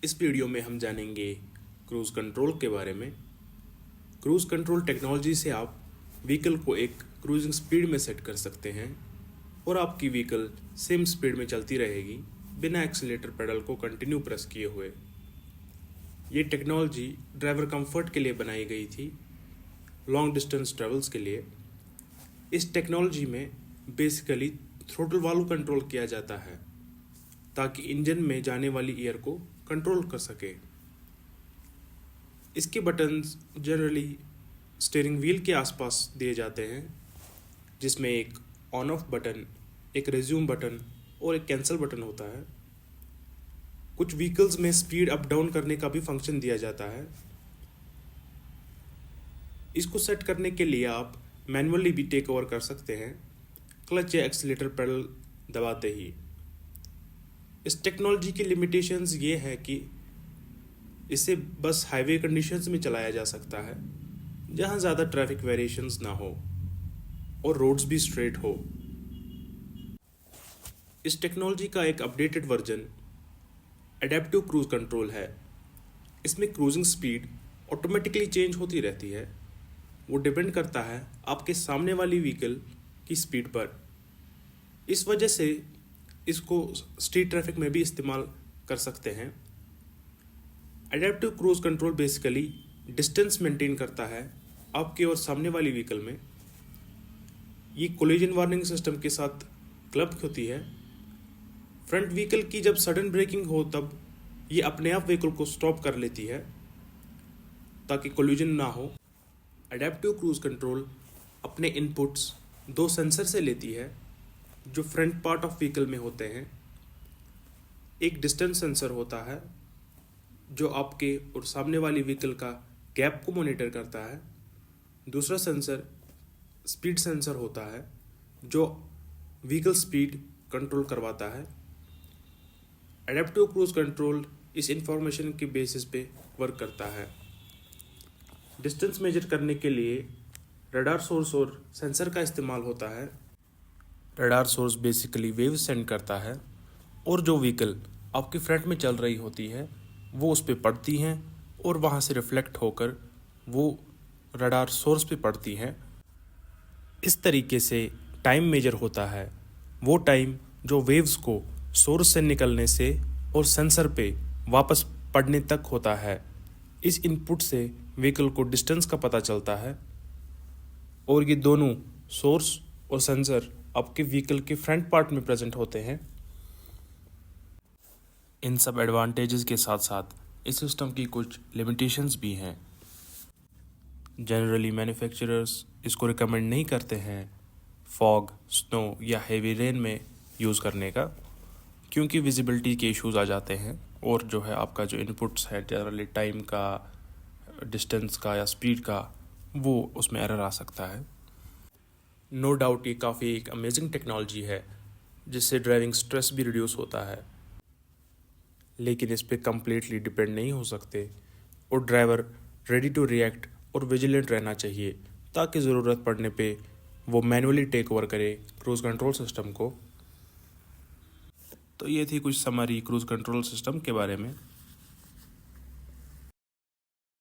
इस वीडियो में हम जानेंगे क्रूज़ कंट्रोल के बारे में। क्रूज़ कंट्रोल टेक्नोलॉजी से आप व्हीकल को एक क्रूजिंग स्पीड में सेट कर सकते हैं और आपकी व्हीकल सेम स्पीड में चलती रहेगी बिना एक्सीलेटर पेडल को कंटिन्यू प्रेस किए हुए। ये टेक्नोलॉजी ड्राइवर कंफर्ट के लिए बनाई गई थी, लॉन्ग डिस्टेंस ट्रेवल्स के लिए। इस टेक्नोलॉजी में बेसिकली थ्रोटल वाल्व कंट्रोल किया जाता है ताकि इंजन में जाने वाली एयर को कंट्रोल कर सके। इसके बटन्स जनरली स्टीयरिंग व्हील के आसपास दिए जाते हैं, जिसमें एक ऑन ऑफ बटन, एक रिज्यूम बटन और एक कैंसिल बटन होता है। कुछ व्हीकल्स में स्पीड अप डाउन करने का भी फंक्शन दिया जाता है। इसको सेट करने के लिए आप मैनुअली भी टेक ओवर कर सकते हैं क्लच या एक्सीलेटर पेडल दबाते ही। इस टेक्नोलॉजी की लिमिटेशंस ये है कि इसे बस हाईवे कंडीशंस में चलाया जा सकता है जहां ज़्यादा ट्रैफिक वेरिएशंस ना हो और रोड्स भी स्ट्रेट हो। इस टेक्नोलॉजी का एक updated version adaptive cruise control है। इसमें क्रूजिंग स्पीड ऑटोमेटिकली चेंज होती रहती है। वो डिपेंड करता है आपके सामने वाली व्हीकल की स्पीड पर। इस वजह से इसको स्ट्रीट ट्रैफिक में भी इस्तेमाल कर सकते हैं। Adaptive cruise control basically distance maintain करता है आपके और सामने वाली व्हीकल में। ये कोलिजन वार्निंग सिस्टम के साथ क्लब होती है। फ्रंट व्हीकल की जब सडन ब्रेकिंग हो तब ये अपने आप व्हीकल को स्टॉप कर लेती है ताकि कोलिजन ना हो। एडेप्टिव क्रूज कंट्रोल अपने इनपुट्स दो सेंसर से लेती है जो फ्रंट पार्ट ऑफ व्हीकल में होते हैं। एक डिस्टेंस सेंसर होता है जो आपके और सामने वाली व्हीकल का गैप को मॉनिटर करता है। दूसरा सेंसर स्पीड सेंसर होता है जो व्हीकल स्पीड कंट्रोल करवाता है। एडेप्टिव क्रूज कंट्रोल इस इंफॉर्मेशन के बेसिस पे वर्क करता है। डिस्टेंस मेजर करने के लिए रडार सोर्स और सेंसर का इस्तेमाल होता है। Radar source basically wave send करता है और जो व्हीकल आपकी फ्रंट में चल रही होती है वो उस पर पड़ती हैं और वहाँ से रिफ्लेक्ट होकर वो रडार सोर्स पे पड़ती हैं। इस तरीके से टाइम मेजर होता है, वो टाइम जो वेव्स को सोर्स से निकलने से और सेंसर पे वापस पड़ने तक होता है। इस इनपुट से व्हीकल को डिस्टेंस का पता चलता है और ये दोनों सोर्स और सेंसर आपके व्हीकल के फ्रंट पार्ट में प्रेजेंट होते हैं। इन सब एडवांटेजेस के साथ साथ इस सिस्टम की कुछ लिमिटेशंस भी हैं। जनरली मैन्युफैक्चरर्स इसको रिकमेंड नहीं करते हैं फॉग, स्नो या हेवी रेन में यूज़ करने का, क्योंकि विजिबिलिटी के इश्यूज आ जाते हैं और जो है आपका जो इनपुट्स है जनरली टाइम का, डिस्टेंस का या स्पीड का, वो उसमें एरर आ सकता है। नो डाउट ये काफ़ी एक अमेजिंग टेक्नोलॉजी है जिससे ड्राइविंग स्ट्रेस भी रिड्यूस होता है, लेकिन इस पे कम्प्लीटली डिपेंड नहीं हो सकते और ड्राइवर रेडी टू रिएक्ट और विजिलेंट रहना चाहिए ताकि ज़रूरत पड़ने पे वो मैनुअली टेक ओवर करे क्रूज़ कंट्रोल सिस्टम को। तो ये थी कुछ समरी क्रूज़ कंट्रोल सिस्टम के बारे में।